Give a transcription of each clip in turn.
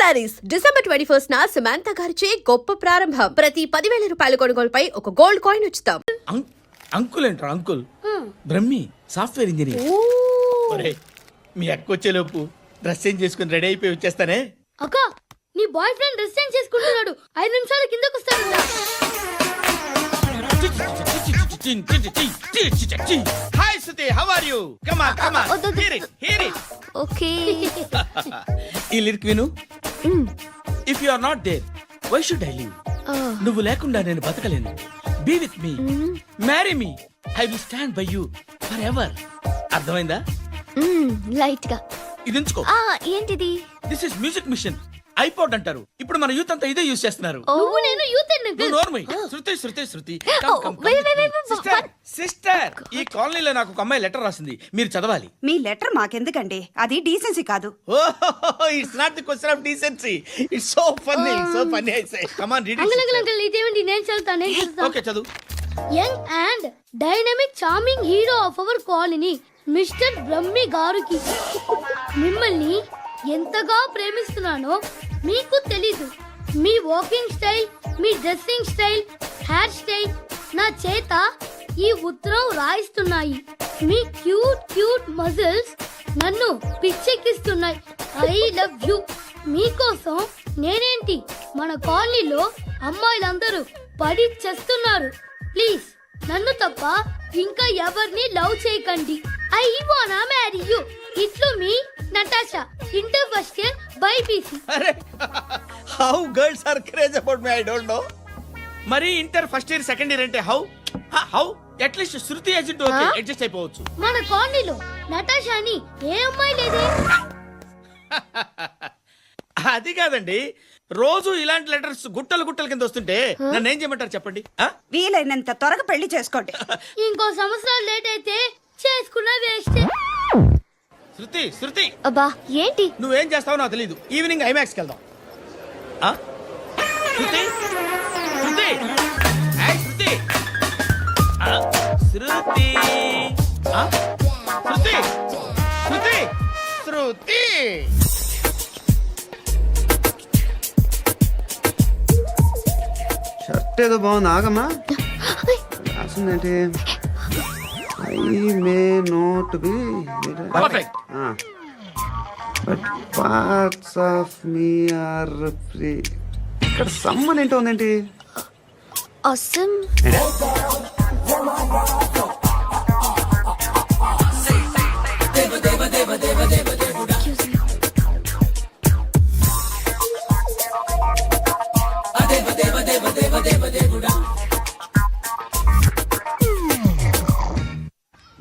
Saris December 21 Samantha గారిచే గొప్ప ప్రారంభం. ప్రతి 10,000 రూపాయల కొనుగోలుపై ఒక గోల్డ్ కాయిన్ ఉచితం. అంకుల్ ఏంట్రా అంకుల్? Brahmi software engineer. ఒరేయ్, మీ అక్క వచ్చేలోపు డ్రెస్ చేంజ్ చేసుకుని రెడీ అయిపోయి వచ్చేస్తానే. అక్క, నీ బాయ్ ఫ్రెండ్ డ్రెస్ చేంజ్ చేసుకుంటున్నాడు. 5 నిమిషాల కిందకు వస్తాడు. Hi Suthi, how are you? Come on come on, hear it. Okay. ఈ లిరిక్ విను. If you are not there, why should I live? నువ్వు లేకుండా నేను బతకలేను. Be with me, marry me, I will stand by you forever. అర్థమైందా? Light గా ఇది ఉంచుకో. ఏంటిది? This is music machine. IPod అంటారు. ఇప్పుడు మన యూత్ అంతా ఇదే యూజ్ చేస్తున్నారు. నువ్వు నేను యూత్ శృతి శృతి శృతి. సిస్టర్, ఈ కాలనీలో నాకు ఒక అమ్మాయి లెటర్ రాసింది, మీరు చదవాలి. మీ లెటర్ మాకెందుకండి? అది డీసెన్సీ కాదు. It's not the question of decency. It's so funny, so funny. I say come on read it. Uncle ఇదేంటి? నేను చదువుతాను. ఓకే, చదువు. Young and dynamic charming hero of our colony mister Brahmi గారికి మిమ్మల్ని ఎంతగా ప్రేమిస్తున్నానో మీకు తెలీదు. మీ వాకింగ్ స్టైల్, మీ డ్రెస్సింగ్ స్టైల్, హెయిర్ స్టైల్ నా చేత ఈ ఉత్తరం రాయిస్తున్నాయి. మీ క్యూట్ క్యూట్ మజిల్స్ నన్ను పిచ్చెక్కిస్తున్నాయి. I love you. మీకోసం నేనేంటి, మన కాలనీలో అమ్మాయిలందరూ పడి చేస్తున్నారు. ప్లీజ్ నన్ను తప్ప ఇంకా ఎవరిని లవ్ చేయకండి. ఐ వానా మ్యారీ యు. ఇట్లు మీ Natasha, inter first year BiPC. అరే, how girls are craze about me, I don't know. మరి inter first year second year అంటే how at least Shruti agent okay, adjust అయిపోవచ్చు. మన కాలనీలో నటాషాని ఏ అమ్మాయి లేదే. అది కాదండి, రోజు ఇలాంటి లెటర్స్ గుట్టలు గుట్టల కింద వస్తుంటే నన్ను ఏం చేయమంటారు చెప్పండి? వీలైనంత త్వరగా పెళ్లి చేసుకోండి. ఇంకో సంవత్సరాలు లేట్ అయితే చేసుకున్న వేస్ట్. శృతి శృతి, అబ్బా ఏంటి? నువ్వేం చేస్తావో నాకు తెలీదు. ఈవినింగ్ ఐమాక్స్ కి వెళ్దాం. శృతి శృతి, ఏయ్ శృతి, శృతి, శృతి, శృతి, శృతి. షర్ట్ ఏదో బాగుంది, ఆగమ్మా. రాసిందేంటి? I may not be perfect. But parts of me are free. ఇక్కడ సమ్మన్ ఏంటో ఉందేంటి? అసమ్.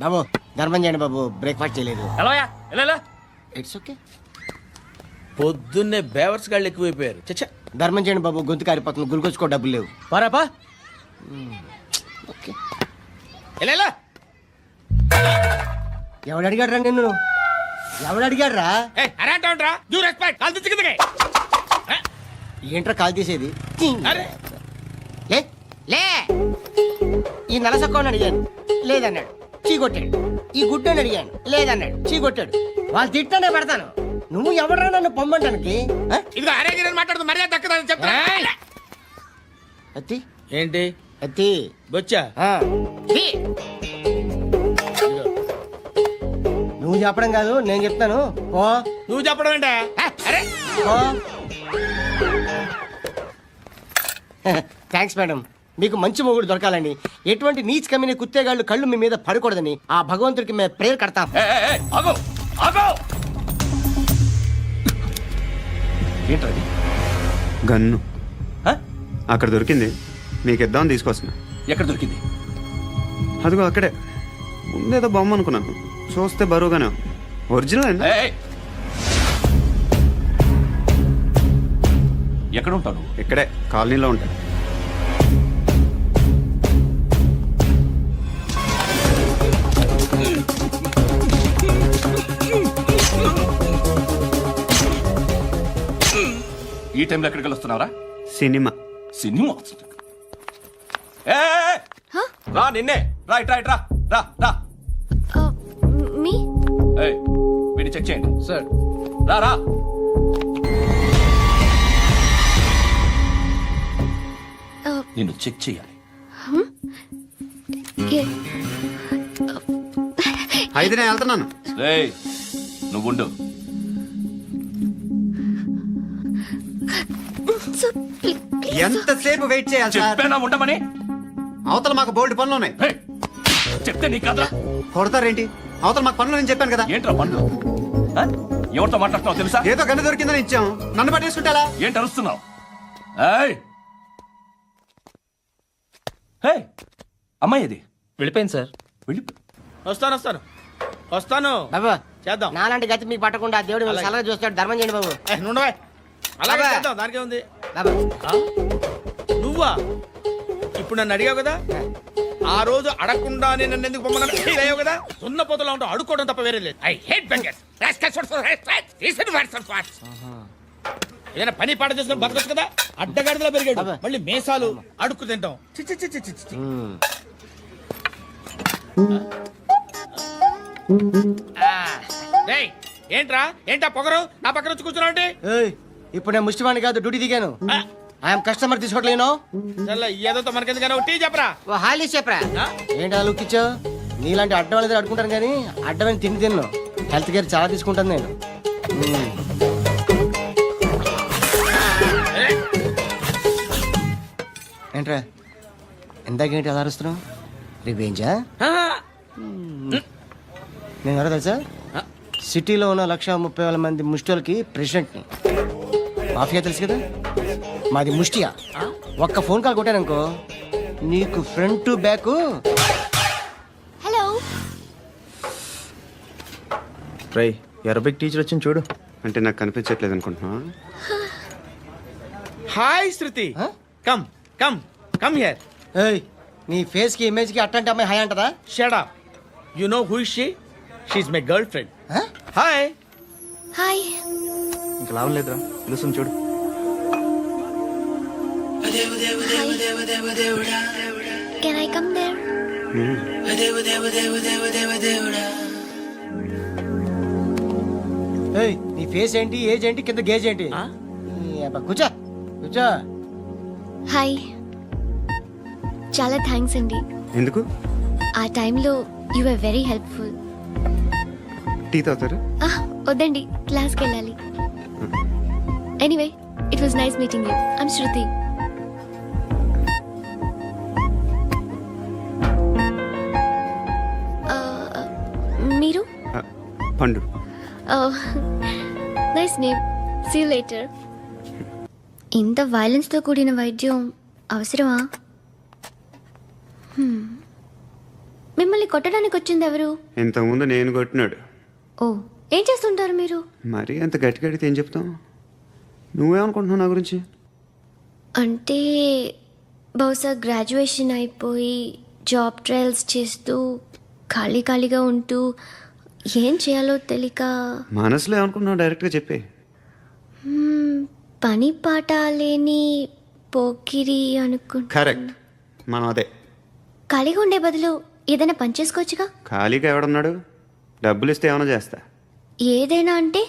బాబు ధర్మం చేయండి బాబు, బ్రేక్ఫాస్ట్ చేయలేదు. It's okay. పొద్దున్నే బేవర్స్ గాళ్ళు ఎక్కువైపోయారు. చచ్చా, ధర్మం చేయండి బాబు, గొంతు కారిపోతుంది, గురికొచ్చుకో డబ్బులు లేవు. పారాపా. ఓకే. ఎలా ఎవడు అడిగాడు రా నిన్ను? ఎవడు అడిగాడు రా? ఏంట్రా కాల్ తీసేది? లే లే. ఈ నలసక్కని అడిగాను, లేదన్నాడు, చీ కొట్టాడు. ఈ గుడ్డని అడిగాను, లేదన్నాడు, చీ కొట్టాడు. వాళ్ళు తిట్టానే పెడతాను. నువ్వు ఎవడరా నన్ను పొమ్మంటానికి? అత్తి ఏంటి? అత్తి బొచ్చా. నువ్వు చెప్పడం కాదు, నేను చెప్తాను. ఓ నువ్వు చెప్పడం ఏంటా? Thanks madam. మీకు మంచి మొగుడు దొరకాలని, ఎటువంటి నీచ్ కమ్మిన కుత్తేగాళ్ళు కళ్ళు మీ మీద పడకూడదని ఆ భగవంతుడికి మేము ప్రేయర్ కడతాం. ఏంటది? గన్ను అక్కడ దొరికింది, మీకు ఇద్దామని తీసుకొస్తున్నా. ఎక్కడ దొరికింది? అదిగో అక్కడే. ముందేదో బొమ్మ అనుకున్నాను, చూస్తే బరువుగానే ఒరిజినల్. ఎక్కడ ఉంటాను? ఇక్కడే కాలనీలో ఉంటాను. ఈ టైంలో ఎక్కడికి వస్తున్నారా? సినిమా. సినిమా రా, నిన్నే రా, ఇట్రా ఇట్రా, రా రా. మీ వీడిని చెక్ చేయండి సార్. రా రా. నిన్ను చెక్ చేయాలి. అయితే నేను వెళ్తున్నాను. రేయ్ నువ్వుండు. ఎంతసేపు వెయిట్ చేయాలి సార్? చెప్పేనా ఉండమని? అవతల మాకు బోల్డ్ పనులు ఉన్నాయి. రేయ్, చెప్తే నీకు కదా. కొడతారేంటి? అవతల మాకు పనులు నేను చెప్పాను కదా. ఏంట్రా పండు? ఆ? ఎవరితో మాట్లాడుతున్నావు తెలుసా? ఏదో గన్ను దొరికిందని ఇచ్చాం, నన్ను పట్టేసుకుంటా. ఏంటి అరుస్తున్నావు? ఏయ్! ఏయ్! అమ్మాయి ఇది వెళ్ళిపోయింది సార్. వెళ్ళి వస్తాను బాబు చేద్దాం. నాలాంటి గతి మీకు పట్టకుండా దేవుడు మిమ్మల్ని సలహా చూస్తాడు. ధర్మం చేయండి బాబు. నుండవే అలాగే అబ్బా. చేద్దాం, దానికే ఉంది. బాబు నువ్వా ఇప్పుడు నన్ను అడిగావు కదా, ఆ రోజు అడగకుండానే నన్ను ఎందుకు పొమ్మన్నా ఫీల్ అయ్యావు కదా. సున్న పోతలో ఉంటావు, అడుక్కోవడం తప్ప వేరే లేదు. I hate bangers. ఏదైనా పని పాట చేసుకుని బతకొచ్చు కదా. అడ్డగాడిలో పెరిగాడు, మళ్ళీ మేసాలు అడుక్కు తింటాం. చి చి చి చి చి చి. డేయ్, ఏంటా పొగరు నా పక్కన వచ్చి కూర్చున్నావు అంటే? ఏయ్, ఇప్పుడు నేను ముష్టివాణి కాదు, డ్యూటీ దిగాను. ఐఎమ్ కస్టమర్ తీసుకోవట్లేను. ఏదో మనకెందుకైనా టీ చెప్పరా. ఓ హాలీస్ చెప్పరా. ఆ? ఏంటి అలా లుక్ ఇచ్చావు? నీలాంటి అడ్డం దగ్గర అడుకుంటాను కానీ అడ్డమైన తిండి తిన్ను. హెల్త్ కేర్ చాలా తీసుకుంటాను నేను. ఏంట్రా ఎందాకేంటి అలా అరుస్తున్నావు? రివేంజా? నేను ఎవరో తెలుసా? సిటీలో ఉన్న 130,000 మంది ముష్టిలకి ప్రెసిడెంట్ని. మాఫియా తెలుసు కదా, మాది ముష్టియా. ఒక్క ఫోన్ కాల్ కొట్టాననుకో నీకు ఫ్రంట్ టు బ్యాక్. హలో. రై అరబిక్ టీచర్ వచ్చింది చూడు. అంటే నాకు కనిపించట్లేదు అనుకుంటున్నా. Hi Shruti, come come come here. ఏయ్, నీ ఫేస్ కి ఇమేజ్ కి అట్టంటే అమ్మాయి హాయ్ అంటదా? Shut up. You know who is she? She is my girlfriend. Hi. Hi. ఇంకా లాభం లేదురా, పిలుస్తుంది చూడు. Can I come there? ఏయ్, నీ ఫేస్ ఏంటి, ఏజ్ ఏంటి, కింద గేజ్ ఏంటి? ఈ అబ్బా, కూర్చో కూర్చో. హాయ్. చాలా థ్యాంక్స్ అండి. ఎందుకు? ఆ టైంలో you are very helpful. Tea తాగుతారా? వద్దండి, క్లాస్కి వెళ్ళాలి. Anyway, it was nice meeting you. I'm Shruti. మీరు? Pandu. Nice name. See you later. ఇంత వైలెన్స్తో కూడిన వైద్యం అవసరమా? మిమ్మల్ని కొట్టడానికి వచ్చింది ఎవరు? ఇంతకుముందు నేను కొట్టినాడు. ఓ, ఏం చేస్తుంటారు మీరు? మరి అంత గట్టి గడితే ఏం చెప్తాం? నువ్వేమనుకుంటున్నావు నా గురించి? అంటే బహుశా గ్రాడ్యుయేషన్ అయిపోయి జాబ్ ట్రయల్స్ చేస్తూ ఖాళీగా ఉంటూ ఏం చేయాలో తెలియక. మనసులో ఏమనుకుంటున్నావు డైరెక్ట్గా చెప్పే. పని పాట లేని పోకిరి అనుకుంటా. కరెక్ట్, మనం అదే. ఖాళీగా ఉండే బదులు ఏదైనా పని చేసుకోవచ్చుగా. ఖాళీగా ఎవడున్నాడు? డబ్బులు ఇస్తే ఏమైనా చేస్తా. ఏదైనా అంటే?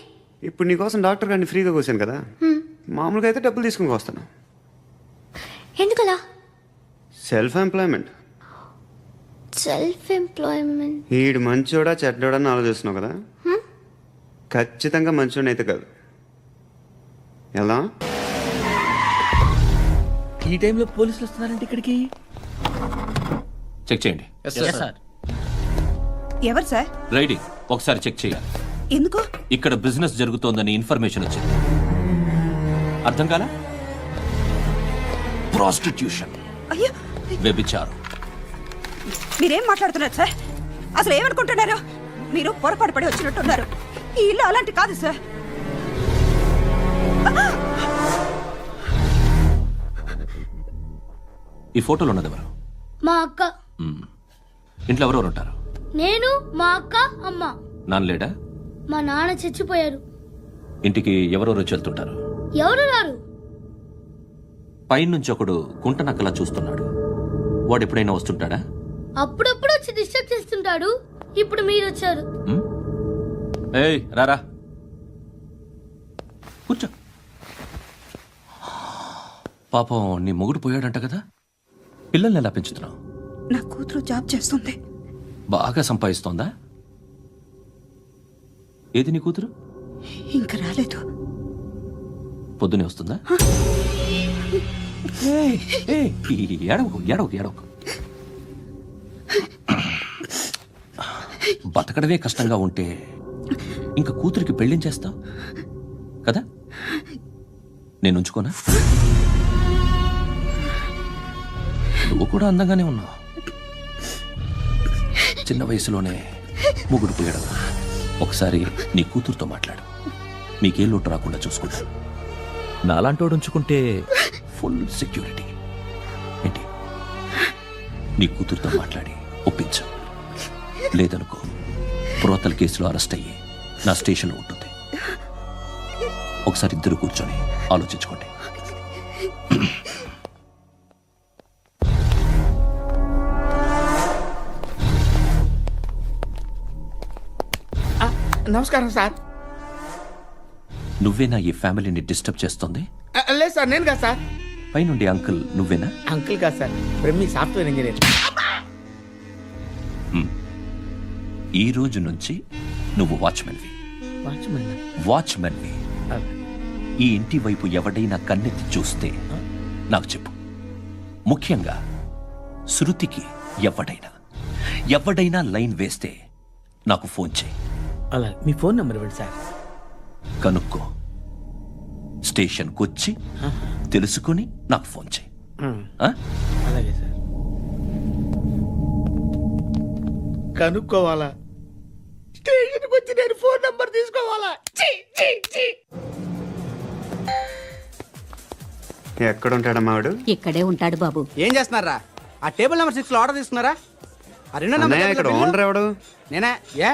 ఇప్పుడు నీకోసం డాక్టర్ గారిని ఫ్రీగా కూర్చాను కదా, మామూలుగా అయితే డబ్బులు తీసుకుని వస్తాను. ఎందుకలా? Self employment. Self employment. ఈడు మంచోడా చెడ్డోడా అని ఆలోచిస్తున్నావు కదా. ఖచ్చితంగా మంచోడని అయితే కాదు. ఎలా? ఈ టైంలో పోలీసులు వస్తున్నారంటే ఇక్కడికి. చెక్ చేయండి. ఎవరు సార్? రైడింగ్ ఒకసారి చెక్ చేయాలి. ఎందుకు? ఇక్కడ బిజినెస్ జరుగుతోందని ఇన్ఫర్మేషన్ వచ్చింది. అర్థం కాలా? ప్రాస్టిట్యూషన్, అయ్యో, వ్యభిచారం. మీరేం మాట్లాడుతున్నారు సార్? అసలు ఏమనుకుంటున్నారు? మీరు పొరపాటు పడి వచ్చినట్టున్నారు. ఈ ఇల్లు అలాంటి కాదు సార్. ఈ ఫోటోలో ఉన్నది ఎవరు? మా అక్క. ఇంట్లో ఎవరెవరు ఉంటారు? నేను, మా అక్క, అమ్మ. నాన్న లేడా? మా నాన్న చచ్చిపోయారు. ఇంటికి ఎవరెవరు వచ్చి వెళ్తుంటారు? ఎవరు రారు. పైనుంచి ఒకడు గుంట నక్కలా చూస్తున్నాడు. వాడు ఎప్పుడైనా వస్తుంటాడా? అప్పుడప్పుడు వచ్చి డిస్టర్బ్ చేస్తుంటాడు. ఇప్పుడు మీరు వచ్చారు. ఏయ్ రారా, కూర్చో. పాపం నీ మొగుడు పోయాడంట కదా, పిల్లల్ని ఎలా పెంచుతున్నావు? నా కూతురు జాబ్ చేస్తుంది. బాగా సంపాదిస్తోందా? ఏది నీ కూతురు? ఇంకా రాలేదు. పొద్దునే వస్తుందా? ఏయ్, ఏయ్, ఏడవకు ఏడవకు ఏడవకు. బతకడమే కష్టంగా ఉంటే ఇంకా కూతురికి పెళ్ళించేస్తావు కదా? నేను ఉంచుకోనా? నువ్వు కూడా అందంగానే ఉన్నావు. చిన్న వయసులోనే ముగ్గురు పోయడం. ఒకసారి నీ కూతురుతో మాట్లాడు. మీకే లోటు రాకుండా చూసుకుంటా. నాలాంటోడు ఉంచుకుంటే ఫుల్ సెక్యూరిటీ. ఏంటి? నీ కూతురుతో మాట్లాడి ఒప్పించు. లేదనుకో ప్రోతల కేసులో అరెస్ట్ అయ్యి నా స్టేషన్లో ఉంటుంది. ఒకసారి ఇద్దరు కూర్చొని ఆలోచించుకోండి. నమస్కారం సార్. నువ్వేనా ఈ ఫ్యామిలీని డిస్టర్బ్ చేస్తుంది? లేదు సార్, నేను కాదు సార్. పైనుండి అంకుల్ నువ్వేనా? అంకుల్ కాదు సార్, బ్రహ్మి సాఫ్ట్వేర్ ఇంజనీర్. ఈ రోజు నుంచి నువ్వు వాచ్మెన్వి. వాచ్మెన్వి. ఈ ఇంటి వైపు ఎవడైనా కన్నెత్తి చూస్తే నాకు చెప్పు. ముఖ్యంగా శృతికి ఎవడైనా లైన్ వేస్తే నాకు ఫోన్ చేయి. అలా మీ ఫోన్ నెంబర్ ఇవ్వండి సార్. కనుక్కో. స్టేషన్కి వచ్చి తెలుసుకుని నాకు ఫోన్ చేయి. ఆ? అలాగే సార్. కనుక్కోవాలా? స్టేషన్కి వచ్చి నేను ఫోన్ నంబర్ తీసుకోవాలా? ఎక్కడ ఉంటాడమ్మా వాడు? ఇక్కడే ఉంటాడు బాబు. ఏం చేస్తున్నారా? ఆ టేబుల్ నెంబర్ 6 లో ఆర్డర్ తీసుకున్నారా? ఆ రెండో అన్నయ్య, నెంబర్ ఇక్కడ ఓనర్ ఎవడు? నేనే. ఏ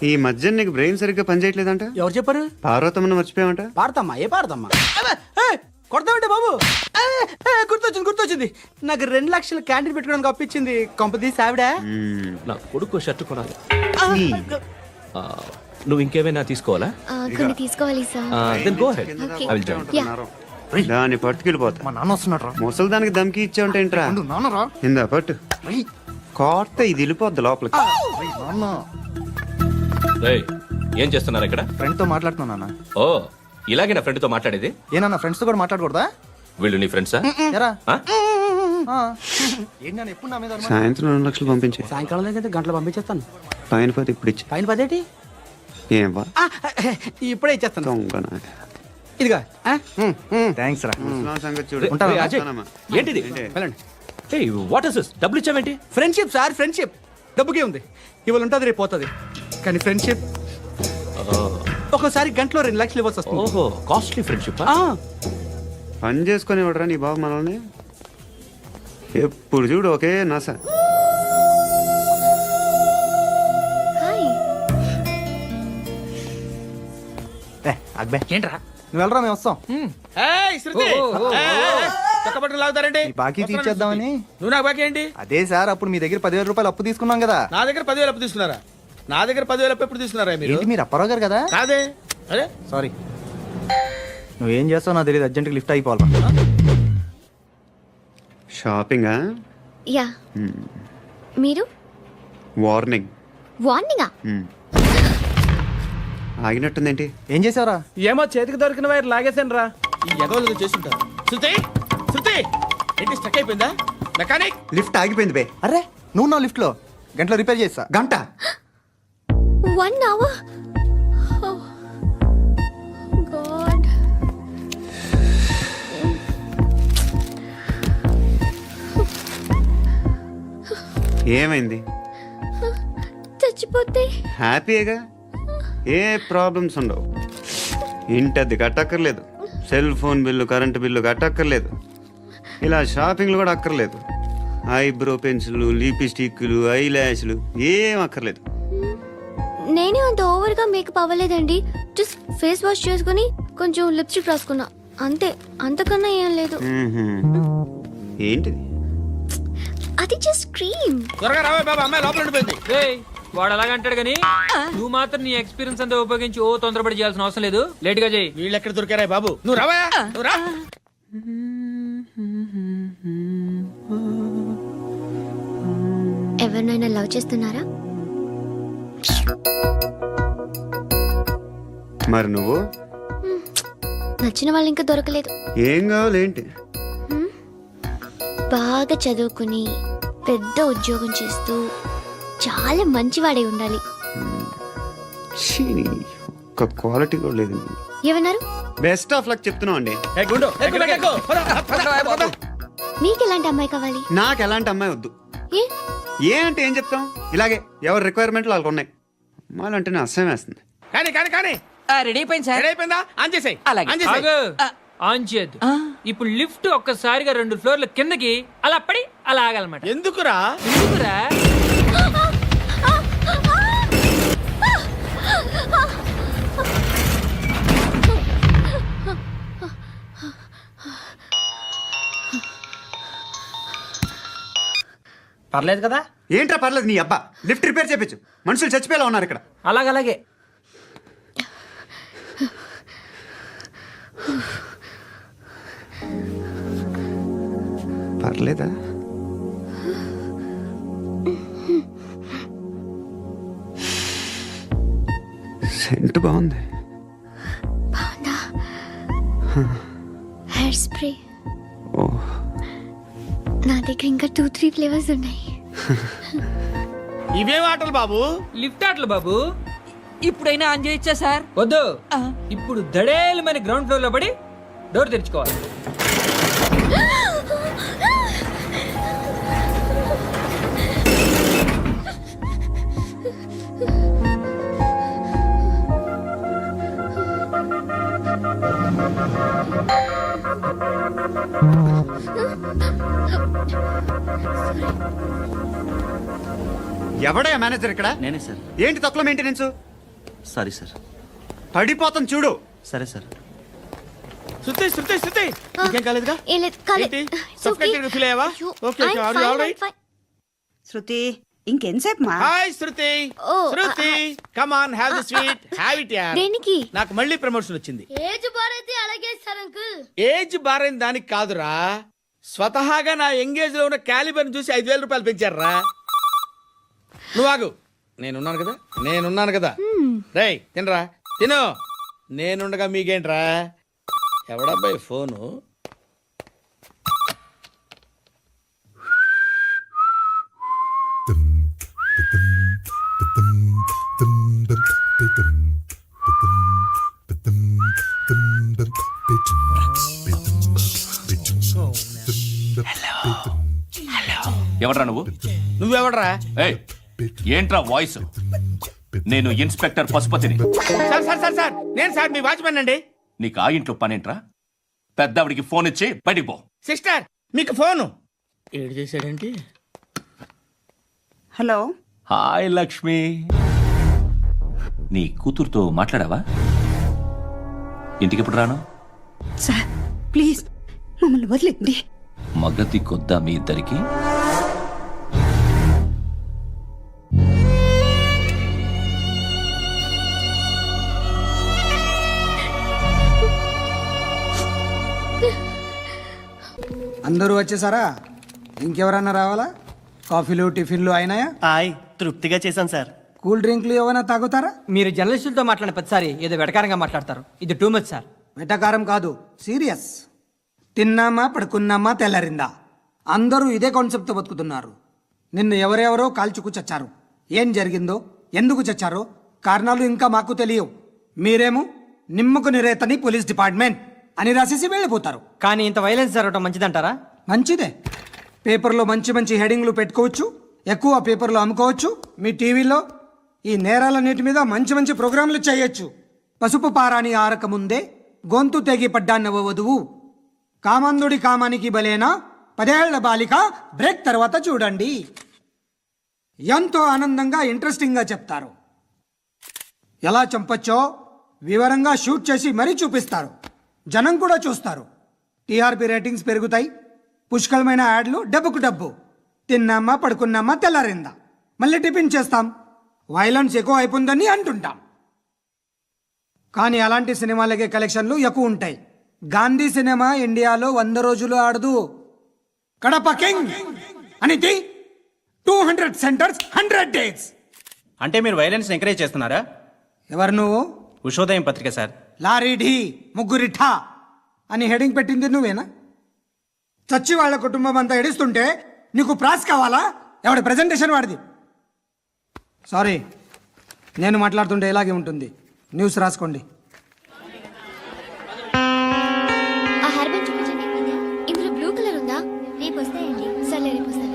ఈ మధ్య నీకు బ్రెయిన్ సరిగ్గా పనిచేయట్లేదంట. ఎవరు చెప్పారు? పార్వతమ్మను మర్చిపోయామంట. పాడతామ్మా? ఏ పాడతామ్మా? కొడతామంటే బాబు. గుర్తొచ్చింది. నాకు 2 లక్షలు క్యాంటీన్ పెట్టుకోవడానికి అప్పించింది కొంపదీసి ఆవిడ. నా కొడుకు షర్ట్ కొనాలి. నువ్వు ఇంకేమైనా తీసుకోవాలా? కొన్ని తీసుకోవాలి sir. Then go ahead. I will join. దాన్ని పట్టుకెళ్ళిపోతా. మా నాన్న వస్తున్నాడు రా. ముసలి దానికి దమ్కి ఇచ్చావంట ఏంట్రా? నాన్నరా. ఇందా పట్టు. కోర్త ఇది వెళ్ళిపోద్ది లోపలికి. నాన్న ఏయ్, ఏం చేస్తున్నారు ఇక్కడ? ఫ్రెండ్ తో మాట్లాడుతున్నా నాన్న. ఓ, ఇలాగే నా ఫ్రెండ్తో మాట్లాడేది? ఏనా ఫ్రెండ్స్ తో కూడా మాట్లాడకూడదా? వీళ్ళు నీ ఫ్రెండ్సా? ఎరా ఏంటి నాన్న ఎప్పుడు నా మీద అనుమానం? సాయంత్రం 2 లక్షలు పంపించే. సాయంకాలం దగ్గర గంటలు పంపించేస్తాను. పైన పోతే ఇప్పుడు ఇచ్చే. పైన 10 ఏంటి? ఏం వా ఇప్పుడే ఇచ్చేస్తాను. దొంగ నా. ఇదిగా థ్యాంక్స్ రా. ముసలాం సంగతి చూడు. ఉంటావా? ఏ, అజయ్, వస్తానమ్మా. ఏంటిది? ఏంటి? వెళ్ళండి. ఏయ్, వాట్ ఇస్ దిస్? డబ్బులు ఇచ్చావేంటి? Friendship sir, friendship. డబ్బుకే ఉంది. ఇవాళ ఉంటుంది, రేపు పోతుంది. కానీ ఫ్రెండ్షిప్ ఒక్కోసారి గంటలో 2 లక్షలు ఇవ్వాల్సి వస్తుంది. ఓహో, కాస్ట్లీ ఫ్రెండ్షిప్. పని చేసుకొని ఇవ్వడరా నీ బాబు మనల్ని? ఎప్పుడు చూడు ఒకే నాస. హాయ్. అక్బే ఏంట్రా? నువ్వు వెళ్ళరా, మేము వస్తాం. ఏయ్, శృతి! చక్కబట్టలు లాగుతారండి. ఈ బాకీ తీర్చేద్దామని. నువ్వు నాకు బాకీ ఏంటి? అదే సార్, అప్పుడు మీ దగ్గర 10,000 రూపాయలు అప్పు తీసుకున్నాం కదా. నా దగ్గర 10,000 అప్పు తీసుకున్నారా? నా దగ్గర 10,000 అప్పు ఎప్పుడు తీసుకున్నారా మీరు? ఏంటి మీరు అప్పారావు గారు కదా? కాదే. అరే సారీ. నువ్వేం చేస్తావు నాకు తెలియదు. అర్జెంట్గా లిఫ్ట్ అయిపోవాలి. షాపింగా? యా. మీరు? వార్నింగ్. వార్నింగా? ఆగినట్టుందేంటి? ఏం చేసావురా? ఏమో చేతికి దొరికిన వైర్ లాగేసాను రా. ఈ ఎగవలు చేస్తుంటారు. శృతి! శృతి! ఏంటి స్టక్ అయిపోయిందా? మెకానిక్! లిఫ్ట్ ఆగిపోయింది బే. అరే నువ్వు నా లిఫ్ట్ లో గంటలో రిపేర్ చేస్తా. గంట? 1 hour? Oh. God. ఏమైంది? చచ్చిపోతే? హ్యాపీగా, ఏ ప్రాబ్లమ్స్ ఉండవు. ఇంటద్ది కట్టక్కర్లేదు, cell phone bill, current bill కట్టక్కర్లేదు, ఇలా షాపింగ్లు కూడా అక్కర్లేదు. ఐబ్రో పెన్సిల్, లిప్స్టిక్లు, ఐ ల్యాష్లు ఏం అక్కర్లేదు. నేనే అంత ఓవర్ గా మేకప్ అవ్వలేదండి. జస్ట్ ఫేస్ వాష్ చేసుకుని కొంచెం లిప్స్టిక్ రాసుకున్నా అంతే. అంతకన్నా ఏం లేదు. ఏంటిది? అది జస్ట్ క్రీమ్. త్వరగా రావే బాబా, అమ్మాయి లోపల ఉండిపోయింది. వాడు అలాగంటాడు కానీ నువ్వు మాత్రం నీ ఎక్స్పీరియన్స్ అంతా ఉపయోగించి తొందరపడి చేయాల్సిన అవసరం లేదు. లేట్ గా చేయి. వీళ్ళు ఎక్కడ దొరికారా బాబు? నువ్వు రావా? నువ్వు రా. ఎవరినైనా లవ్ చేస్తున్నారా? మరి నువ్వు నచ్చిన వాళ్ళు ఇంకా దొరకలేదు. ఏం కావాలేంటి? బాగా చదువుకుని పెద్ద ఉద్యోగం చేస్తూ చాలా మంచివాడై ఉండాలి. ఛీ, నీ ఒక్క క్వాలిటీ కూడా లేదు. ఏమన్నారు? బెస్ట్ ఆఫ్ లక్ చెప్తున్నావు అండి. ఏ గుండు, ఎక్కు, ఎక్కు, పద. మీకు ఎలాంటి అమ్మాయి కావాలి? నాకు ఎలాంటి అమ్మాయి వద్దు. ఏ ఏ అంటే ఏం చెప్తాం, ఇలాగే ఎవరి రిక్వైర్మెంట్లు వాళ్ళకు ఉన్నాయి. అమ్మాయిలంటేనే అసహ్యం వేస్తుంది. కానీ రెడీ అయిపోయింది సార్. రెడీ అయిపోయిందా? ఆన్ చేసేయ్. అలాగే. ఆన్ చేసేయ్. ఆగు. ఆన్ చేయద్దు. ఇప్పుడు లిఫ్ట్ ఒక్కసారిగా 2 ఫ్లోర్ల కిందకి అలా పడి అలా ఆగాలన్నమాట. ఎందుకురా? ఎందుకురా? పర్లేదు కదా? ఏంట్రా పర్లేదు నీ అబ్బా, లిఫ్ట్ రిపేర్ చేయించు. మనుషులు చచ్చిపోయేలా ఉన్నారు ఇక్కడ. అలాగే. పర్లేదా? సెంట్ బాగుంది. బాగుందా? Hair spray. ఓ, నా దగ్గర ఇంకా 2-3 ఫ్లేవర్స్ ఉన్నాయి. ఇవేం ఆటలు బాబు? లిఫ్ట్ ఆటలు బాబు. ఇప్పుడైనా ఆన్ చేయొచ్చా సార్? వద్దు. ఇప్పుడు దడేలు మన గ్రౌండ్ ఫ్లోర్ లో పడి డోర్ తెరుచుకోవాలి. ఎవడయ్యా మేనేజర్ ఇక్కడ? నేనే సార్. ఏంటి తక్కువ మెయింటెనెన్స్? Sorry sir. పడిపోతాం చూడు. సరే సార్. శృతి ఇంకేం కాలేదుగా? ఏం లేదు, కాలేదు. ఏంటి? It's okay. Suffocated గా feel అయ్యావా? అయ్యో, Okay, I'm are you fine, all right? I'm fine. శృతి ఇంకెంతసేపు మా? Hi Shruti. Oh, Shruti come on, have the sweet, have it యార్. దేనికి? నాకు మళ్ళీ ప్రమోషన్ వచ్చింది. ఏజ్ బారైతే అలాగే సార్ అంకుల్. ఏజ్ బారైన దానికి కాదురా, స్వతహాగా నా ఎంగేజ్ లో ఉన్న క్యాలిబర్ చూసి 5,000 రూపాయలు పెంచారా. నువ్వు ఆగు, నేనున్నాను కదా. రేయ్ తినరా, తిను. నేనుండగా మీకేంట్రా? ఎవడబ్బాయి ఫోను? ఎవడ్రా నువ్వు? నువ్వెవడరా? ఏయ్, ఏంట్రా వాయిస్? నేను ఇన్స్పెక్టర్ పశుపతిని. సార్ నేను సార్ మీ వాచ్మెన్ అండి. నీకు ఆ ఇంట్లో పనేంట్రా? పెద్దవిడికి ఫోన్ ఇచ్చి బయటికి పో. సిస్టర్ మీకు ఫోను. ఏడు చేశాడేంటి? హలో. హాయ్ లక్ష్మి. నీ కూతురుతో మాట్లాడావా? ఇంటికి ఎప్పుడు రాను? సార్ ప్లీజ్ మమ్మల్ని వదిలేండి. మగతి కొద్దా మీ ఇద్దరికి? అందరూ వచ్చేసారా? ఇంకెవరన్నా రావాలా? కాఫీలు టిఫిన్లు అయినాయా? తృప్తిగా చేశాను సార్. కూల్ డ్రింక్లు ఏమైనా తాగుతారా? మీరు జర్నలిస్టులతో మాట్లాడిన ప్రతిసారి ఏదో వెటకారంగా మాట్లాడతారు. ఇది టూ మచ్ సార్. వెటకారం కాదు, సీరియస్. తిన్నామా పడుకున్నామా తెల్లరిందా, అందరూ ఇదే కాన్సెప్ట్తో బతుకుతున్నారు. నిన్ను ఎవరెవరో కాల్చుకు చచ్చారు. ఏం జరిగిందో, ఎందుకు చచ్చారో కారణాలు ఇంకా మాకు తెలియవు. మీరేమో నిమ్మకు నిరేతని పోలీస్ డిపార్ట్మెంట్ అని రాసేసి వెళ్ళిపోతారు. కానీ ఇంత వైలెన్స్ జరగడం మంచిదంటారా? మంచిదే. పేపర్లో మంచి మంచి హెడింగ్లు పెట్టుకోవచ్చు, ఎక్కువ పేపర్లు అమ్ముకోవచ్చు. మీ టీవీలో ఈ నేరాలన్నిటి మీద మంచి మంచి ప్రోగ్రాంలు చేయొచ్చు. పసుపు పారాని ఆరక ముందే గొంతు తెగి పడ్డాన్నవ వధువు, కామందుడి కామానికి బలేనా 10 ఏళ్ల బాలిక బ్రేక్ తర్వాత చూడండి. ఎంతో ఆనందంగా ఇంట్రెస్టింగ్గా చెప్తారు. ఎలా చంపచ్చో వివరంగా షూట్ చేసి మరీ చూపిస్తారు. జనం కూడా చూస్తారు. టీఆర్పీ రేటింగ్స్ పెరుగుతాయి. పుష్కలమైన యాడ్లు, డబ్బుకు డబ్బు. తిన్నామా పడుకున్నామా తెల్లారిందా, మళ్ళీ టిఫిన్ చేస్తాం. వైలెన్స్ ఎక్కువ అయిపోయిందని అంటుంటాం. కానీ అలాంటి సినిమాలకే కలెక్షన్లు ఎక్కువ ఉంటాయి. గాంధీ సినిమా ఇండియాలో 100 రోజులు ఆడదు. కడప కింగ్ అనితి 200 సెంటర్స్ 100 డేస్. అంటే మీరు వైలెన్స్ ఎంకరేజ్ చేస్తున్నారా? ఎవరు నువ్వు? ఉషోదయం పత్రిక సార్. లారీ ఢీ ముగ్గురి ఠా అని హెడింగ్ పెట్టింది నువ్వేనా? చచ్చి వాళ్ళ కుటుంబం అంతా ఎడుస్తుంటే నీకు ప్రాస్ కావాలా? ఎవడి ప్రెజెంటేషన్ వాడిది. సారీ, నేను మాట్లాడుతుంటే ఇలాగే ఉంటుంది. న్యూస్ రాసుకోండి. ఆ హెయిర్ బ్యాండ్ చూపించండి. ఇందులో బ్లూ కలర్ ఉందా? రేపు వస్తాయండి. సరే రేపు వస్తాయి.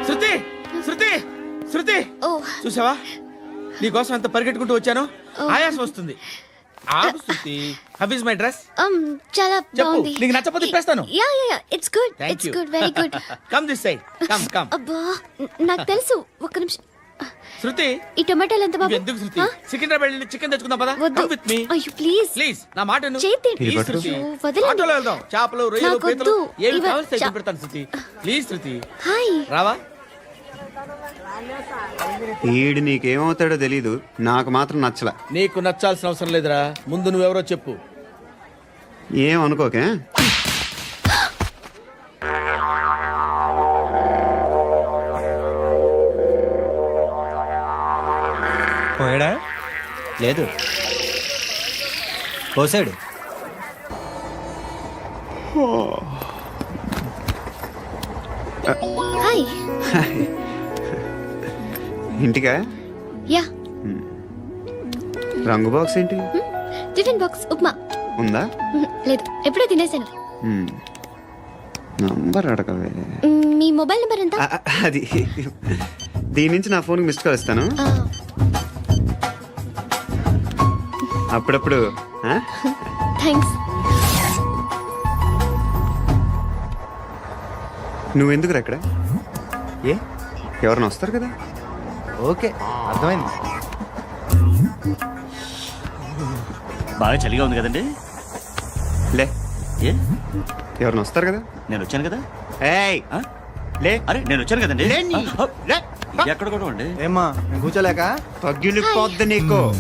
శృతి శృతి శృతి ఓ చూసావా నీకోసం ఎంత పరిగెట్టుకుంటూ వచ్చాను. ఆయాసం వస్తుంది. ఆగు Shruti. How is my dress? చాలా చెప్పు. బాగుంది. నీకు నచ్చకపోతే తిప్పేస్తాను. Yeah yeah yeah it's good. Thank it's you. Good, very good. Come this side. Come come. అబ్బా నాకు తెలుసు. ఒక్క నిమిషం. శృతి ఈ టొమాటోలు ఎంత బాబు? ఎందుకు శృతి? ఆ? సికింద్రాబాద్ వెళ్ళి చికెన్ తెచ్చుకుందాం పదా. వద్దు. కమ్ విత్ మీ అయ్యో ప్లీజ్. ప్లీజ్. నా మాట విను. చేతి Please, పట్టు. శృతి. అయ్యో, వదలండి. ఆటోలో వెళ్దాం. చేపలు రొయ్యలు నాకు పీతలు వద్దు. ఏమి ఇవ- కావాలి చా- తెచ్చి పెడతాను శృతి. Please Shruti hi. రావా. ఈడు నీకేమవుతాడో తెలీదు, నాకు మాత్రం నచ్చలా. నీకు నచ్చాల్సిన అవసరం లేదురా. ముందు నువ్వెవరో చెప్పు. ఏం అనుకోకే. పోయాడా? లేదు, పోసాడు. హాయ్. ఇంటికా? యా రంగు బాక్స్ ఏంటి టిఫిన్ బాక్స్ ఉప్మా. ఉందా? లేదు, ఎప్పుడో తినేసాను. నంబర్ అడగవే. మీ మొబైల్ నెంబర్ ఎంత? అది దీని నుంచి నా ఫోన్కి మిస్డ్ కాల్ ఇస్తాను. అప్పుడప్పుడు ఆ? థ్యాంక్స్. నువ్వెందుకు అక్కడ? ఏ? ఎవరైనా వస్తారు కదా. ఓకే, అర్థమైంది. బాగా చలిగా ఉంది కదండి. లే, ఏ ఎవరైనా వస్తారు కదా. నేను వచ్చాను కదా. ఏయ్ ఆ? లే. అరే నేను వచ్చాను కదండి. లేని. ఆ, లే. ఎక్కడ కూడా అండి. ఏమ్మా నేను కూర్చోలేక? పగిలిపోద్ది నీకు.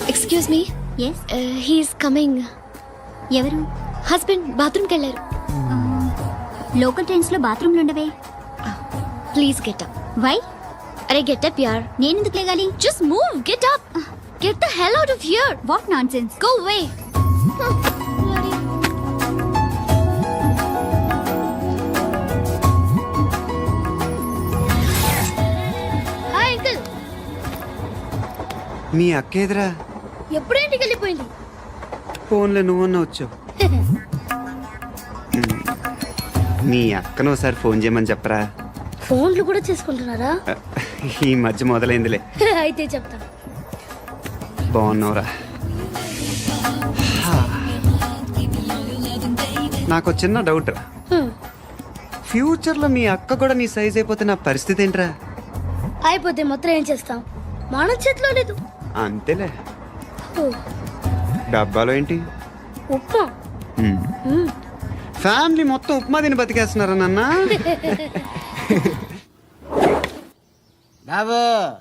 Excuse me. Yes he's coming. ఎవరు? హస్బెండ్ బాత్రూమ్కి వెళ్ళారు. లోకల్ ట్రైన్స్ లో బాత్రూమ్లు ఉండవే. Please get up. వై? అరే గెట్ అప్ యార్. నేను ఎందుకు లేగాలి? Just move. Get up. Get the hell out of here. What nonsense. Go away. Hi uncle. మీ అక్క ఎదురా? ఎప్పుడు ఇంటికి వెళ్ళిపోయింది? ఫోన్లో నువ్వన్నా వచ్చావు. మీ అక్కను ఒకసారి ఫోన్ చేయమని చెప్పరా. ఫోన్లు కూడా చేసుకుంటున్నారా? ఈ మధ్య మొదలైందిలే. అయితే చెప్తా. బాగున్నావురా. నాకు చిన్న డౌట్ రా. ఫ్యూచర్లో మీ అక్క కూడా నీ సైజ్ అయిపోతే నా పరిస్థితి ఏంట్రా? అయిపోతే మొత్తం ఏం చేస్తాం? మన చేతిలో లేదు. అంతేలే. ఓ, డబ్బాలో ఏంటి? ఉప్మా. ఫ్యామిలీ మొత్తం ఉప్మా తిని బతికేస్తున్నారా నాన్న? బాబు,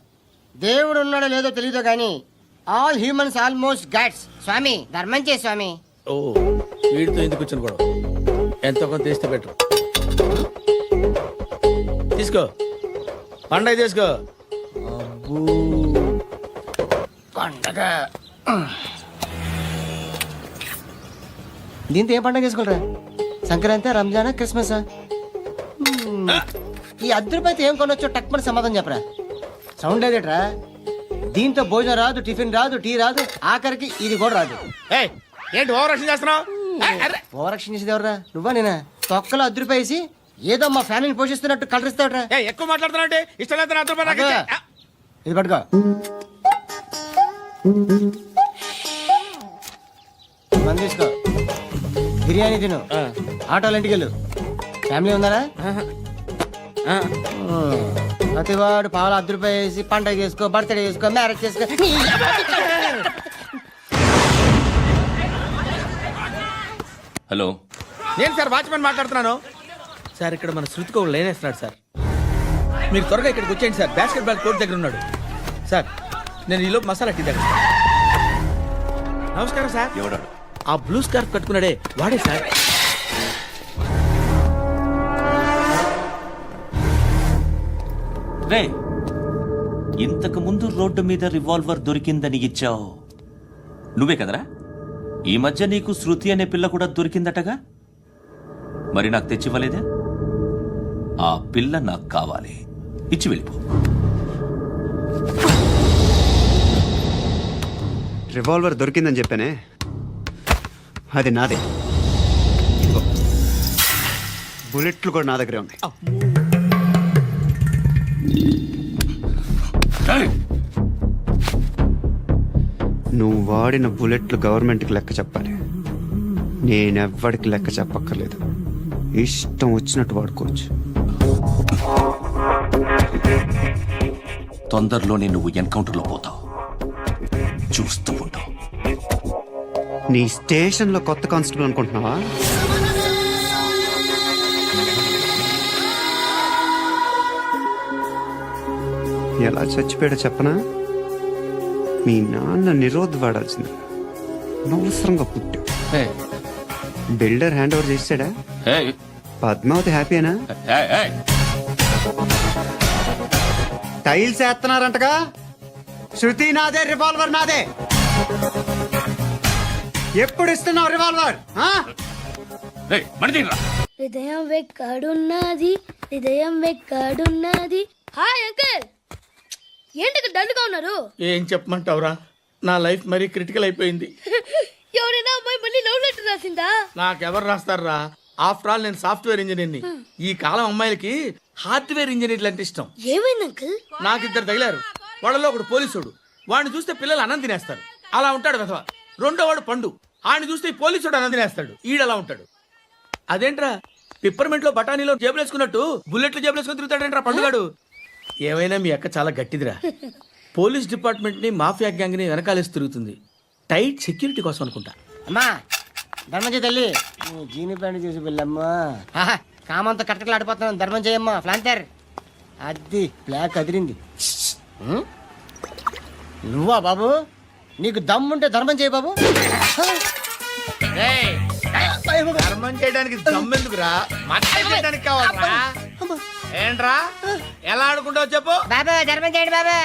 దేవుడు ఉన్నాడో లేదో తెలియదు కానీ ఆల్ హ్యూమన్స్ ఆల్మోస్ట్ గాడ్స్. స్వామి ధర్మం చే స్వామి. ఓ వీడితో ఎందుకు వచ్చిన గొడవ? ఎంతో కొంత తీస్తే బెటర్. తీసుకో పండగ తీసుకో. పండగ దీంతో ఏం పండగ చేసుకోరా? సంక్రాంతి, రంజానా, క్రిస్మసా? ఈ అద్దరిపైతే ఏం కొనొచ్చో టక్మని సమాధానం చెప్పరా. సౌండ్ లేదేట్రా? దీంతో భోజనం రాదు, టిఫిన్ రాదు, టీ రాదు, ఆఖరికి ఇది కూడా రాదు. ఏయ్, ఏంటి ఓవర్ యాక్షన్ చేస్తున్నావు? ఓవరాక్షన్ చేసేది ఎవరా? నువ్వా నేనా? తొక్కలో అద్దరిపేసి ఏదో మా ఫ్యామిలీని పోషిస్తున్నట్టు కలరిస్తావుట్రా. ఎక్కువ మాట్లాడుతున్నావు అంటే ఇష్టం లేదు. నాతో పాటు నాకు ఇచ్చే- ఆ, ఇది పట్టుకో. మంది తీసుకో, బిర్యానీ తిను, ఆటోలు ఇంటికి వెళ్ళు. ఫ్యామిలీ ఉన్నారా? ఆ. ప్రతివాడు పావులు ₹10 వేసి పండగ చేసుకో, బర్త్డే చేసుకో, మ్యారేజ్ చేసుకో. హలో, నేను సార్ వాచ్మెన్ మాట్లాడుతున్నాను. సార్ ఇక్కడ మన శృతికి ఒక లైన్ వేస్తున్నాడు సార్. మీరు త్వరగా ఇక్కడికి వచ్చేయండి సార్. బాస్కెట్ బాల్ కోర్ట్ దగ్గర ఉన్నాడు సార్. నేను ఈలోపు మసాలా టీ దగ్గర నమస్కారం సార్. ఎవడాడు? ఆ బ్లూ స్కార్ఫ్ కట్టుకున్నాడే వాడే సార్. రే, ఇంతకు ముందు రోడ్డు మీద రివాల్వర్ దొరికిందని ఇచ్చావు నువ్వే కదరా? ఈ మధ్య నీకు శృతి అనే పిల్ల కూడా దొరికిందటగా, మరి నాకు తెచ్చివ్వలేదే? ఆ పిల్ల నాకు కావాలి, ఇచ్చి వెళ్ళిపో. రివాల్వర్ దొరికిందని చెప్పానే, అది నాదే. ఇదిగో. బుల్లెట్లు కూడా నా దగ్గరే ఉన్నాయి. నువ్వు వాడిన బుల్లెట్లు గవర్నమెంట్కి లెక్క చెప్పాలి. నేనెవ్వడికి లెక్క చెప్పక్కర్లేదు. ఇష్టం వచ్చినట్టు వాడుకోవచ్చు. తొందరలోనే నువ్వు ఎన్కౌంటర్లో పోతావు, చూస్తూ ఉంటావు. నీ స్టేషన్లో కొత్త కానిస్టేబుల్ అనుకుంటున్నావా? ఎలా చచ్చిపోయాడో చెప్పనా? మీ నాన్న నిరోధ్ వాడాల్సింది. అనవసరంగా పుట్టావు. బిల్డర్ హ్యాండ్ ఓవర్ చేసాడా? పద్మావతి హ్యాపీనా? టైల్స్ వేస్తున్నారంటగా. శృతి నాదే, రివాల్వర్ నాదే. ఎప్పుడు ఇస్తున్నావు రివాల్వర్? హృదయం వెక్కడున్నది, హృదయం వెక్కడున్నది. హాయ్ అంకుల్, ఏంటి డల్గా ఉన్నారు? ఏం చెప్పమంటావురా, నా లైఫ్ మరీ క్రిటికల్ అయిపోయింది. ఎవరైనా అమ్మాయి మళ్ళీ లవ్ లెటర్ రాసిందా? నాకెవరు రాస్తారా? ఆఫ్టర్ ఆల్ నేను సాఫ్ట్వేర్ ఇంజనీర్ని. ఈ కాలం అమ్మాయిలకి హార్డ్వేర్ ఇంజనీర్లు అంటే ఇష్టం. ఏమైంది అంకుల్? నాకు ఇద్దరు తగిలారు. వాళ్ళలో ఒకడు పోలీసుడు. వాడిని చూస్తే పిల్లలు అన్నం తినేస్తారు, అలా ఉంటాడు వెధవ. రెండో వాడు పండు. ఆయన చూస్తే ఈ పోలీసుడు అన్నం తినేస్తాడు, ఈడలా ఉంటాడు. అదేంట్రా, పిప్పర్మెంట్ లో బఠానీలో జేబులేసుకున్నట్టు బుల్లెట్లు జేబులేసుకుని తిరుగుతాడేంట్రా పండుగాడు. ఏమైనా మీ అక్క చాలా గట్టిదిరా. పోలీస్ డిపార్ట్మెంట్ ని మాఫియా గ్యాంగ్ ని వెనకాలేసి తిరుగుతుంది. టైట్ సెక్యూరిటీ కోసం అనుకుంటా. అమ్మా ధర్మం చేయి తల్లి. జీని ప్యాంట్ చూసి వెళ్ళమ్మా. కామంతో కట్టకలాడిపోతున్నాను. ధర్మం చేయమ్మా. ఫ్లాంటర్ అది బ్లాక్ అదిరింది. నువ్వా బాబు? నీకు దమ్ముంటే ధర్మం చేయి బాబు. ధర్మం చేయడానికి దమ్మెందుకురా, మర్డర్ చేయడానికి కావాలరా. ఏంట్రా ఎలా ఆడుకుంటావు చెప్పు. బాబా ధర్మం చేయండి బాబా.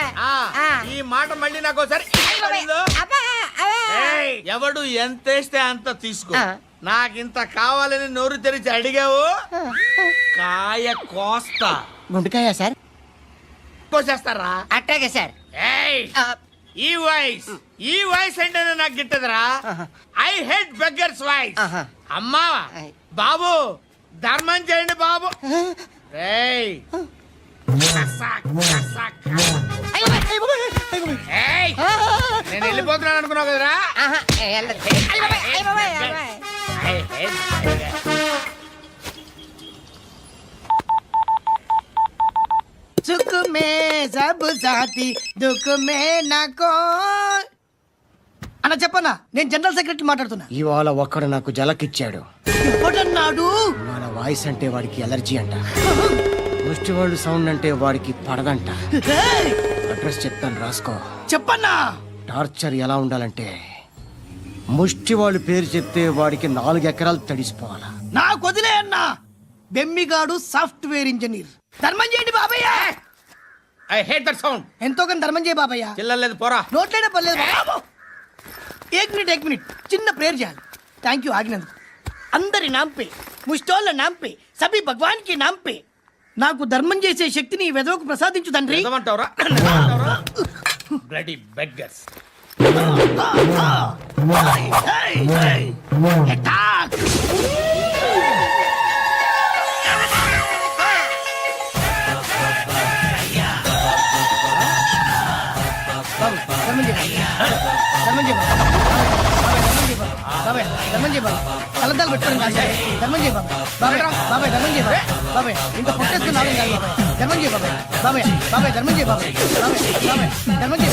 ఈ మాట మళ్ళీ నాకు ఒకసారి ఎవడు ఎంత వేస్తే అంత తీసుకో. నాకింత కావాలని నోరు తెరిచి అడిగావు, కాయ కోస్తా. గుండెకాయ సార్? కోసేస్తారా? అట్టాగే సార్. ఈ వాయిస్ అంటేనే నాకు గిట్టదురా. I hate beggars voice. అమ్మా బాబు ధర్మం చేయండి బాబు. ఏయ్ నేను వెళ్ళిపోతున్నాను అనుకున్నావు కదరా. సుఖ మే సబ్ సాథీ దుఃఖ మే నాకో. అన్న చెప్పన్నా, నేను జనరల్ సెక్రటరీ మాట్లాడుతున్నా. ఇవాళ ఒక్కడు నాకు జలకిచ్చాడు. ఎవడన్నాడు? మన వాయిస్ అంటే వాడికి ఎలర్జీ అంట. ముష్టి వాళ్ళు సౌండ్ అంటే వాడికి పడదంట. అడ్రస్ చెప్తాను రాసుకో. చెప్పన్నా. టార్చర్ ఎలా ఉండాలంటే ముష్టి వాళ్ళు పేరు చెప్తే వాడికి 4 ఎకరాలు తడిసిపోవాలా. నాకు వదిలే అన్నా. బెమ్మిగాడు సాఫ్ట్వేర్ ఇంజనీర్. ధర్మం చేయండి బాబయ్య. I hate that sound. ఎంతో కానీ ధర్మం చేయ బాబయ్య. చిల్లలేదు పోరా. నోట్లేనే పర్లేదు బాబు. ఏక్ మినిట్ చిన్న ప్రేయర్ చేయాలి. థ్యాంక్ యూ ఆగినందుకు. అందరి నాంపే, ముష్టోళ్ళ నాంపే, సభి భగవాన్ కి నాంపే నాకు ధర్మం చేసే శక్తిని ఈ వెదవకు ప్రసాదించు తండ్రి. Bloody beggars. కలదాలు పెట్టుకుని ధర్మం చేయ బాబాయ్. బాబాయ్ ధర్మం చేయ బాబాయ్. ఇంత పొట్టేస్తున్నాను ధర్మం చేయ బాబాయ్. బాబాయ్ ధర్మం చేయ బాబాయ్. ధర్మం చేయ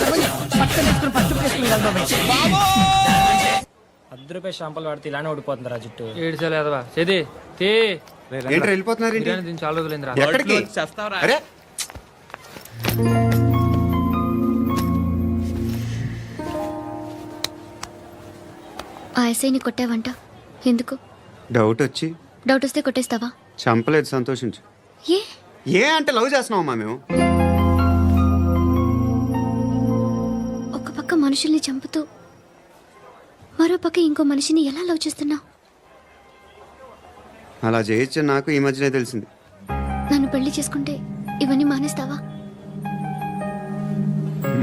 ధర్మం చేయ. పట్టుకొని వేసుకుని ఫస్ట్ వేసుకుని బాబాయ్. ₹10 షాంపూలు వాడితే ఇలానే ఓడిపోతుందిరా జుట్టు. ఏడ్చలేదవా చేది తీ. ఏంట్రా వెళ్ళిపోతున్నారు? దీన్ని చాలా రోజులైందిరా. ఎక్కడికి? అరే ఎస్ఐని కొట్టావంట ఎందుకు? డౌట్ వచ్చి డౌట్ వస్తే కొట్టేస్తావా? చంపలేదు, సంతోషించు. ఏ ఏ అంటే లవ్ చేస్తున్నావమ్మా మేము. ఒక పక్క మనుషుల్ని చంపుతూ మరో పక్క ఇంకో మనిషిని ఎలా లవ్ చేస్తున్నావు? అలా చేయొచ్చని నాకు ఈ మధ్యనే తెలిసింది. నన్ను పెళ్లి చేసుకుంటే ఇవన్నీ మానేస్తావా?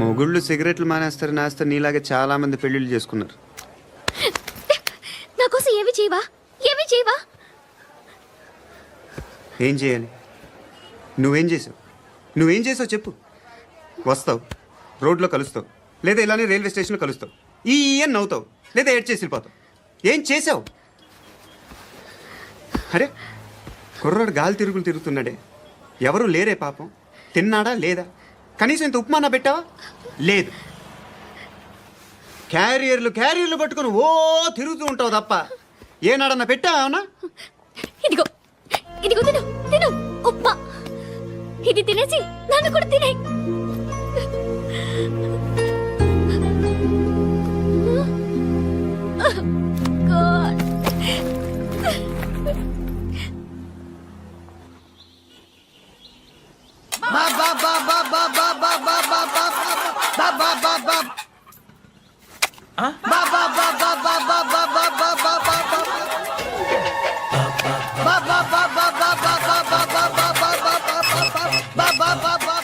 మొగుళ్ళు సిగరెట్లు మానేస్తారు, నేస్తారు. నీలాగే చాలా మంది పెళ్లిళ్ళు చేసుకున్నారు. నా కోసం ఏమి చేయవా? ఏమి చేయవా? ఏం చేయాలి? నువ్వేం చేసావు? నువ్వేం చేసావు చెప్పు. వస్తావు, రోడ్లో కలుస్తావు, లేదా ఇలానే రైల్వే స్టేషన్లో కలుస్తావు, ఈ అని నవ్వుతావు, లేదా ఏడ్ చేసి వెళ్ళిపోతావు. ఏం చేసావు? అరే కుర్రాడు గాలి తిరుగులు తిరుగుతున్నాడే, ఎవరు లేరే పాపం. తిన్నాడా లేదా? కనీసం ఇంత ఉప్మానా పెట్టావా? లేదు. క్యారియర్లు పట్టుకుని ఓ తిరుగుతూ ఉంటావు తప్ప ఏనాడన్నా పెట్టావా? అవునా? ఇదిగో ఇదిగో తిను తిను ఉప్మా. ఇది తినేసి నన్ను కూడా తినే.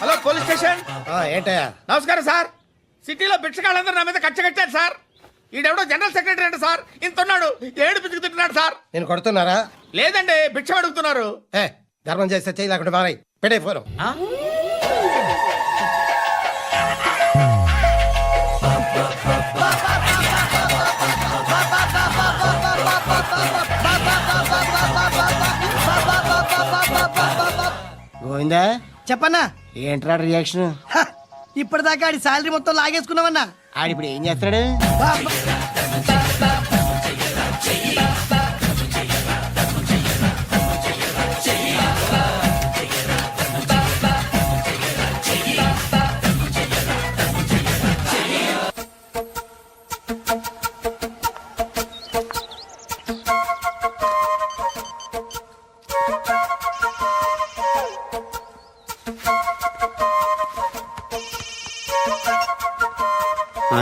Hello police station. ఏంటయ్యా? నమస్కారం సార్. సిటీలో భిక్షగాళ్ళందరూ నా మీద కక్ష కట్టారు సార్. ఈడెవడో జనరల్ సెక్రటరీ అంట సార్. ఇంత ఉన్నాడు, ఏడు పిచ్చుకు తింటున్నాడు సార్. నేను కొడుతున్నారా? లేదండి, భిక్ష అడుగుతున్నారు. ఏ ధర్మం చేస్తే చేయి లేకుండా మారాయి. పెట్టే ఫోను. గోవిందా చెప్పన్నా. ఏంట్రా రియాక్షన్? ఇప్పటిదాకా ఆడి శాలరీ మొత్తం లాగేసుకున్నావన్నా. ఆడిప్పుడు ఏం చేస్తున్నాడు?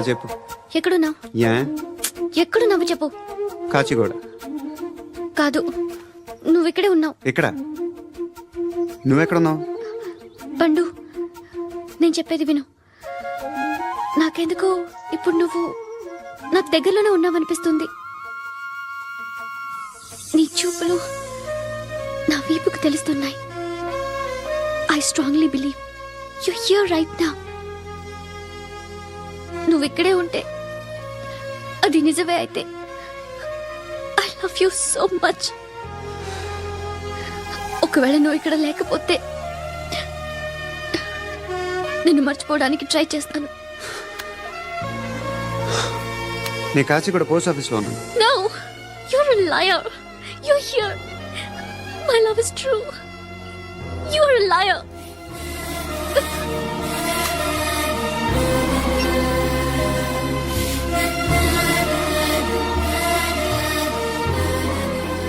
చెప్పు. ఎక్కడున్నావు? యా ఎక్కడున్నావు చెప్పు. కాచిగూడ. కాదు, నువ్వు ఇక్కడే ఉన్నావు. ఇక్కడ నువ్వెక్కడున్నావు? పండు, నేను చెప్పేది విను. నాకెందుకో ఇప్పుడు నువ్వు నాకు దగ్గరలోనే ఉన్నావనిపిస్తుంది. నీ చూపులు నా వీపుకు తెలుస్తున్నాయి. I strongly believe you here right now. నువ్వు ఇక్కడే ఉంటే అది నిజమే అయితే I love you so much. ఒకవేళ నువ్వు ఇక్కడ లేకపోతే నిన్ను మర్చిపోవడానికి ట్రై చేస్తాను. నీ కాచిగూడ పోస్ట్ ఆఫీస్లో ఉన్నాను. No, you're a liar. You're here. My love is true. You're a liar.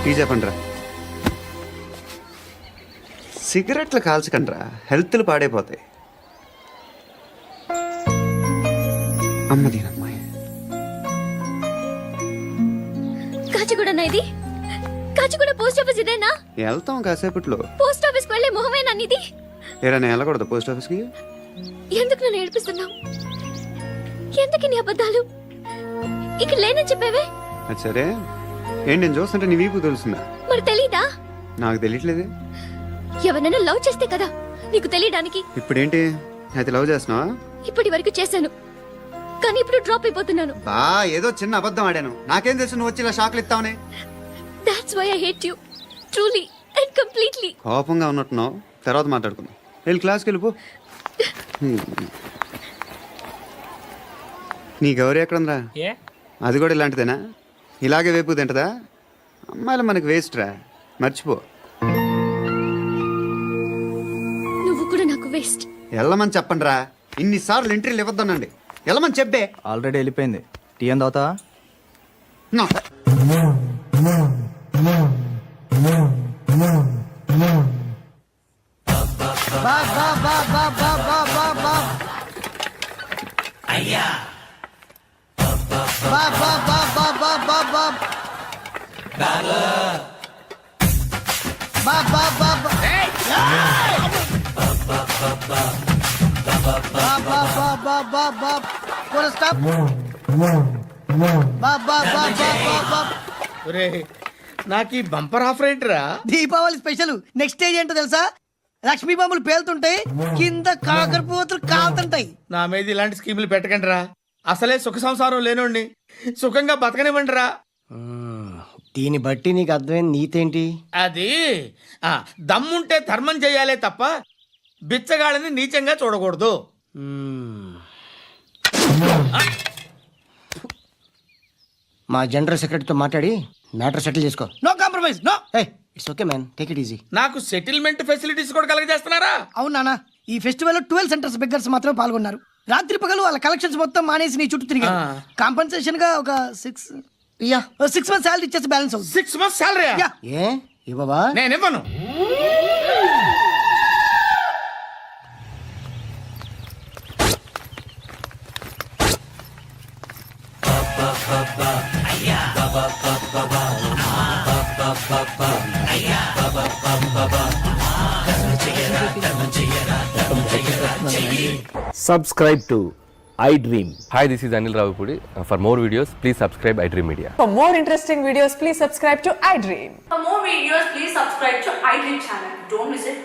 Tea చెప్పండిరా. సిగరెట్లు కాల్చకండ్రా, హెల్త్లు పాడైపోతాయి. అమ్మదీనమ్మాయి. కాచిగూడనా ఇది? కాచిగూడ పోస్ట్ ఆఫీస్ ఇదేనా? వెళ్తాం కాసేపట్లో. పోస్ట్ ఆఫీస్కి వెళ్ళే మొహమేనా నీది? ఏరా నేను వెళ్ళకూడదు పోస్ట్ ఆఫీస్కి? ఎందుకు నన్ను ఏడిపిస్తున్నావు? ఎందుకు నీ అబద్ధాలు? ఇక్కడ లేనని చెప్పేవే. అది సరే, ఏంటి నేను చూస్తుంటే నీ వీపు తెలుస్తుందా? మరి తెలీదా? నాకు తెలియట్లేదే. ఎవరైనా లవ్ చేస్తే కదా నీకు తెలియడానికి. ఇప్పుడేంటి అయితే లవ్ చేస్తున్నావా? ఇప్పటి వరకు చేశాను, కానీ ఇప్పుడు డ్రాప్ అయిపోతున్నాను. బా ఏదో చిన్న అబద్ధం ఆడాను. నాకేం తెలుసు నువ్వు వచ్చి ఇలా షాక్లు ఇస్తావనే. That's why I hate you. Truly and completely. కోపంగా ఉన్నట్టున్నావు, తర్వాత మాట్లాడుకుందాం. వెళ్ళి క్లాస్కి వెళ్ళిపో. నీ గౌరీ ఎక్కడుందిరా? అది కూడా ఇలాంటిదేనా? ఇలాగే వేపు తింటదా? అమ్మాయిలు మనకి వేస్ట్ రా, మర్చిపో. నువ్వు కూడా నాకు వేస్ట్. వెళ్ళమని చెప్పండి రా. ఇన్నిసార్లు ఎంట్రీలు ఇవ్వద్దనండి. వెళ్ళమని చెప్పే. ఆల్రెడీ వెళ్ళిపోయింది. టీ అని తాగుతావా? బాబ్ బాబ్ బాబ్ బాబ్ బాబ్ బాబ్ బాబ్ బాబ్ అయ్యా బాబ్ బాబ్ బాబ్ బాబ్ బాబ్ బాబ్ బాబ్ బాబ్ బాబ్ బాబ్ బాబ్ బాబ్ బాబ్ బాబ్ పూరా స్టాప్ బాబ్ బాబ్ బాబ్ బాబ్ బాబ్ ఒరే నాకు ఈ బంపర్ ఆఫర్ ఏంట్రా? దీపావళి స్పెషల్ నెక్స్ట్ స్టేజ్ ఏంటో తెలుసా? లక్ష్మీ బాంబులు పేలుతుంటాయి, కింద కాకరపోతులు కాలుతుంటాయి. నా మీద ఇలాంటి స్కీములు పెట్టకండి రా. అసలే సుఖ సంసారం లేనోడిని సుఖంగా బతకనివ్వండి రా. దీన్ని బట్టి నీకు అర్థమైన నీతేంటి? అది దమ్ముంటే ధర్మం చేయాలే తప్ప బిచ్చగాళ్ళని నీచంగా చూడకూడదు. మా జనరల్ సెక్రటరీతో మాట్లాడి మ్యాటర్ సెటిల్ చేసుకో. No compromise, no. It's okay man, take it easy. నాకు సెటిల్మెంట్ ఫెసిలిటీస్ కూడా కలగజేస్తున్నారా? అవును నాన్న, ఈ ఫెస్టివల్ లో 12 సెంటర్స్ బెగ్గర్స్ మాత్రమే పాల్గొన్నారు. రాత్రి పగలు వాళ్ళ కలెక్షన్స్ మొత్తం మానేసి నీ చుట్టూ తిరిగారు. కాంపన్సేషన్ గా ఒక 6 మంత్స్ సాలరీ ఇచ్చేసి బ్యాలెన్స్ అవుతుంది. 6 months శాలరీ ఏ ఇవ్వవా? నేను ఇవ్వను. Subscribe to iDream. Hi, this is Anil Ravipudi. For more videos, please subscribe iDream Media. For more interesting videos, please subscribe to iDream. For more videos, please subscribe to iDream channel. Don't miss it.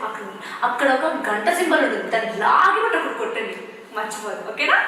అక్కడ ఒక గంట symbol ఉంటుంది, దాన్ని లాగి కొట్టండి, మర్చిపోదు. ఓకేనా?